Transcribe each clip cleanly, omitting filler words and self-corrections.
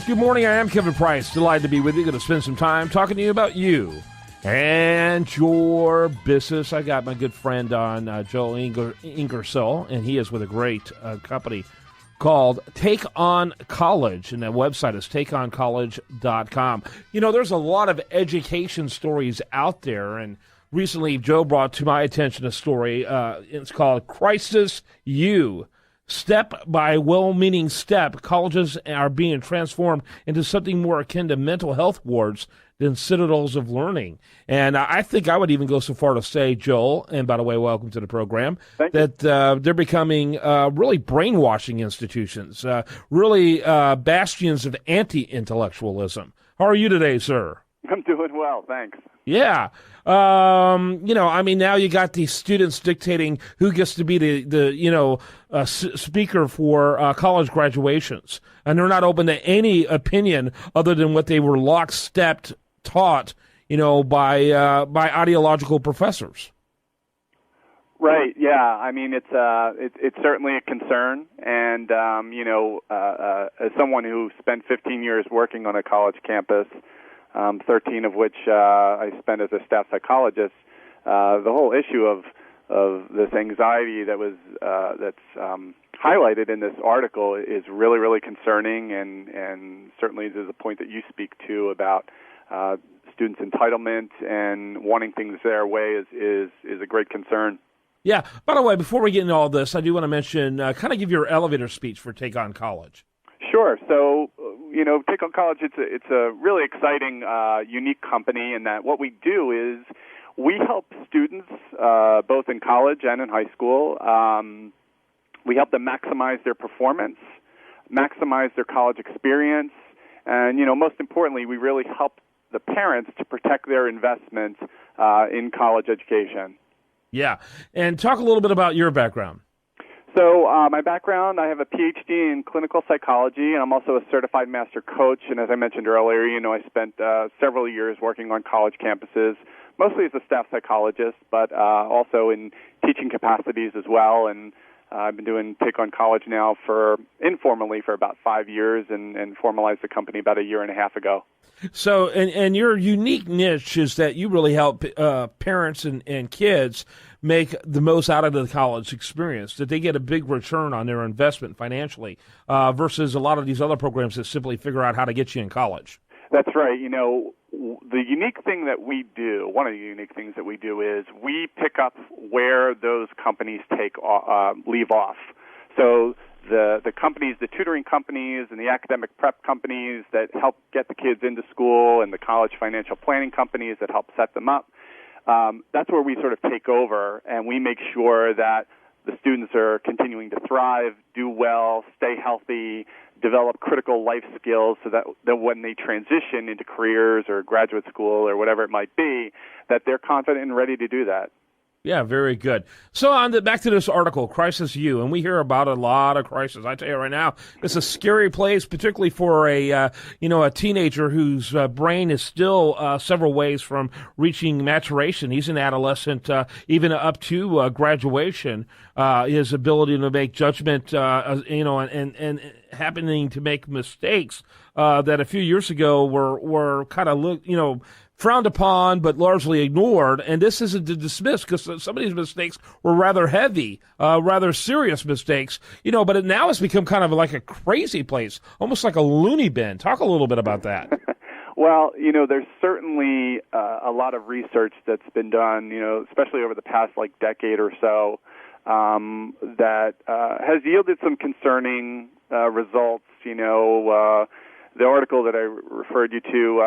Good morning, I am Kevin Price. Delighted to be with you. Going to spend some time talking to you about you and your business. I got my good friend on, Joel Ingersoll, and he is with a great company called Take On College, and that website is takeoncollege.com. You know, there's a lot of education stories out there, and recently Joe brought to my attention a story. It's called Crisis U. Step by well-meaning step, colleges are being transformed into something more akin to mental health wards than citadels of learning. And I think I would even go so far to say, Joel, and by the way, welcome to the program, that they're becoming really brainwashing institutions, really bastions of anti-intellectualism. How are you today, sir? I'm doing well, thanks. Yeah. Now you got these students dictating who gets to be the speaker for college graduations. And they're not open to any opinion other than what they were lockstep taught, by ideological professors. Right. Yeah. I mean, it's certainly a concern. And, as someone who spent 15 years working on a college campus, 13 of which I spent as a staff psychologist. The whole issue of this anxiety that's highlighted in this article is really, really concerning, and certainly there's a point that you speak to about students' entitlement and wanting things their way is a great concern. Yeah. By the way, before we get into all this, I do want to mention, kind of give your elevator speech for Take On College. Sure. So, Take On College, it's a really exciting, unique company in that what we do is we help students, both in college and in high school. We help them maximize their performance, maximize their college experience, and, most importantly, we really help the parents to protect their investment in college education. Yeah. And talk a little bit about your background. So my background, I have a PhD in clinical psychology, and I'm also a certified master coach. And as I mentioned earlier, I spent several years working on college campuses, mostly as a staff psychologist, but also in teaching capacities as well. And I've been doing Take On College now informally for about 5 years and formalized the company about a year and a half ago. So, and your unique niche is that you really help parents and kids make the most out of the college experience, that they get a big return on their investment financially versus a lot of these other programs that simply figure out how to get you in college. That's right. The unique thing that we do, one of the unique things that we do is we pick up where those companies leave off. So the companies, the tutoring companies and the academic prep companies that help get the kids into school and the college financial planning companies that help set them up, that's where we sort of take over, and we make sure that the students are continuing to thrive, do well, stay healthy, develop critical life skills so that when they transition into careers or graduate school or whatever it might be, that they're confident and ready to do that. Yeah, very good. So back to this article, Crisis U, and we hear about a lot of crisis. I tell you right now, it's a scary place, particularly for a teenager whose brain is still several ways from reaching maturation. He's an adolescent, even up to graduation. His ability to make judgment, and happening to make mistakes that a few years ago were kind of frowned upon but largely ignored, and this isn't to dismiss because some of these mistakes were rather heavy, rather serious mistakes, but now it's become kind of like a crazy place, almost like a loony bin. Talk a little bit about that. Well, there's certainly a lot of research that's been done, especially over the past decade or so, that has yielded some concerning results. The article that I referred you to,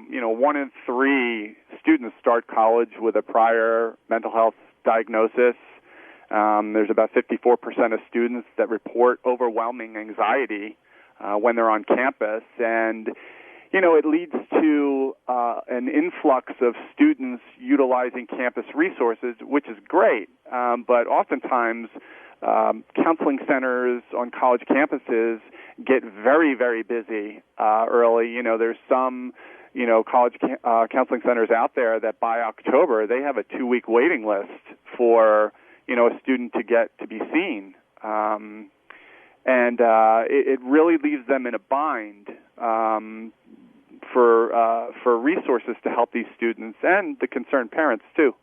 1 in 3 students start college with a prior mental health diagnosis. There's about 54% of students that report overwhelming anxiety when they're on campus. And, it leads to an influx of students utilizing campus resources, which is great. But oftentimes, counseling centers on college campuses get very, very busy early. There's some, college counseling centers out there that by October they have a 2-week waiting list for, a student to get to be seen. And it really leaves them in a bind for resources to help these students and the concerned parents too.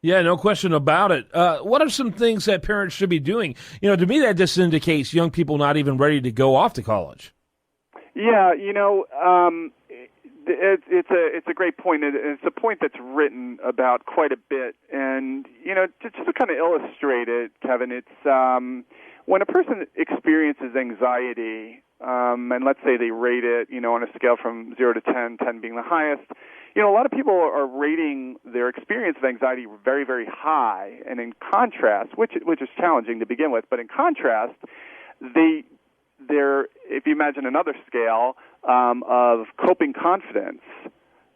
Yeah, no question about it. What are some things that parents should be doing? To me, that just indicates young people not even ready to go off to college. Yeah, it's a great point. It's a point that's written about quite a bit. And, just to kind of illustrate it, Kevin, it's when a person experiences anxiety, and let's say they rate it, on a scale from 0 to 10, 10 being the highest, a lot of people are rating their experience of anxiety very, very high. And in contrast, which is challenging to begin with, but in contrast, if you imagine another scale of coping confidence,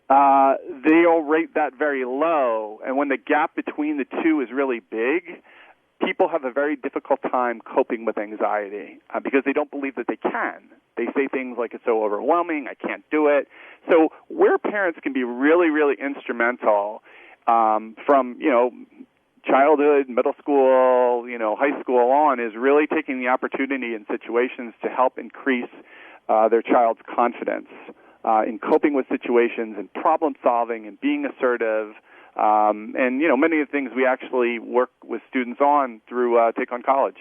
they'll rate that very low. And when the gap between the two is really big, people have a very difficult time coping with anxiety because they don't believe that they can. They say things like, it's so overwhelming, I can't do it. So where parents can be really, really instrumental from, childhood, middle school, high school on, is really taking the opportunity in situations to help increase their child's confidence in coping with situations and problem solving and being assertive. And many of the things we actually work with students on through Take on College.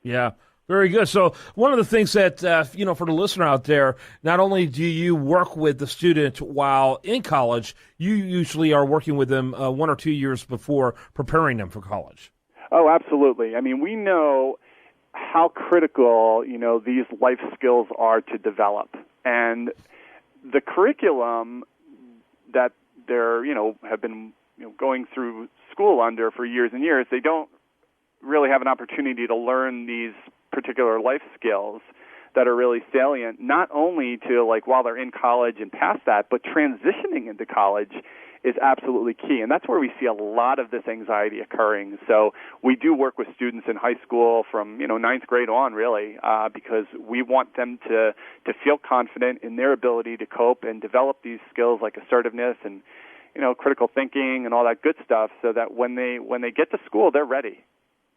Yeah, very good. So one of the things that, for the listener out there, not only do you work with the student while in college, you usually are working with them 1 or 2 years before preparing them for college. Oh, absolutely. I mean, we know how critical, these life skills are to develop. And the curriculum that they're, have been going through school under for years and years, they don't really have an opportunity to learn these particular life skills that are really salient, not only to while they're in college and past that, but transitioning into college is absolutely key. And that's where we see a lot of this anxiety occurring. So we do work with students in high school from, ninth grade on, really, because we want them to feel confident in their ability to cope and develop these skills like assertiveness and, critical thinking and all that good stuff, so that when they get to school, they're ready.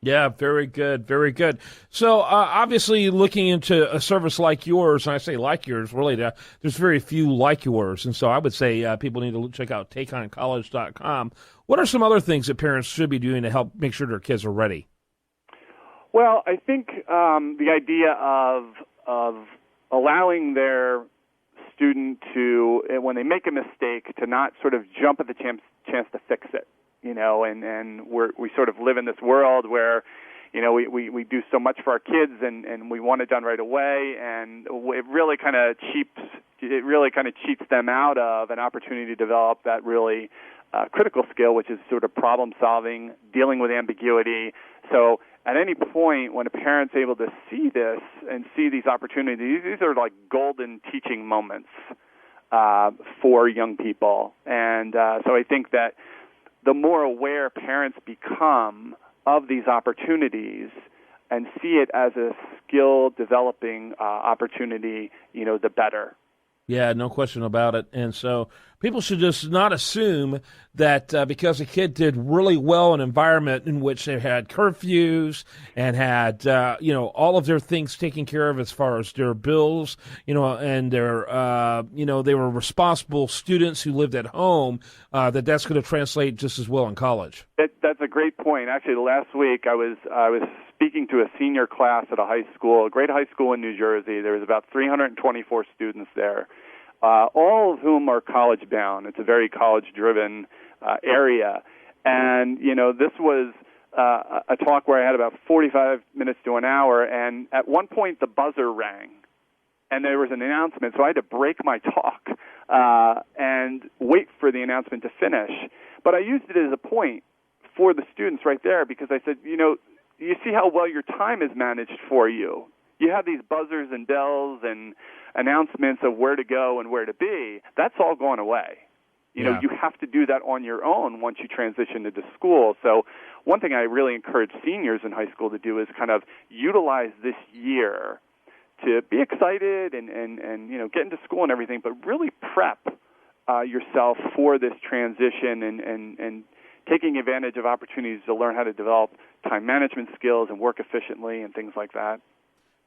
Yeah, very good, very good. So obviously looking into a service like yours, and I say like yours, really, there's very few like yours. And so I would say people need to check out takeoncollege.com. What are some other things that parents should be doing to help make sure their kids are ready? Well, I think the idea of allowing their student to, when they make a mistake, to not sort of jump at the chance to fix it. And we sort of live in this world where, we do so much for our kids and we want it done right away, and it really kind of cheats them out of an opportunity to develop that really critical skill, which is sort of problem solving, dealing with ambiguity. So at any point when a parent's able to see this and see these opportunities, these are like golden teaching moments for young people. And so I think that the more aware parents become of these opportunities and see it as a skill-developing opportunity, the better. Yeah, no question about it. And so people should just not assume that because a kid did really well in an environment in which they had curfews and had, all of their things taken care of as far as their bills, and their, they were responsible students who lived at home, that's going to translate just as well in college. That's a great point. Actually, last week I was speaking to a senior class at a great high school in New Jersey. There was about 324 students there, all of whom are college-bound. It's a very college-driven area. And, this was a talk where I had about 45 minutes to an hour, and at one point the buzzer rang, and there was an announcement, so I had to break my talk and wait for the announcement to finish. But I used it as a point for the students right there, because I said, you see how well your time is managed for you. You have these buzzers and bells and announcements of where to go and where to be. That's all gone away. You have to do that on your own once you transition into school. So one thing I really encourage seniors in high school to do is kind of utilize this year to be excited and get into school and everything, but really prep yourself for this transition and taking advantage of opportunities to learn how to develop time management skills and work efficiently and things like that.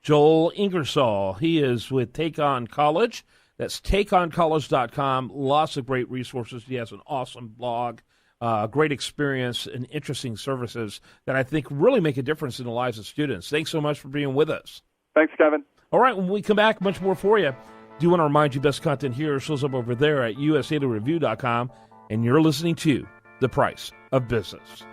Joel Ingersoll. He is with Take On College. That's takeoncollege.com. Lots of great resources. He has an awesome blog, great experience, and interesting services that I think really make a difference in the lives of students. Thanks so much for being with us. Thanks, Kevin. All right, when we come back, much more for you. Do want to remind you, best content here shows up over there at usatoreview.com, and you're listening to The Price of Business.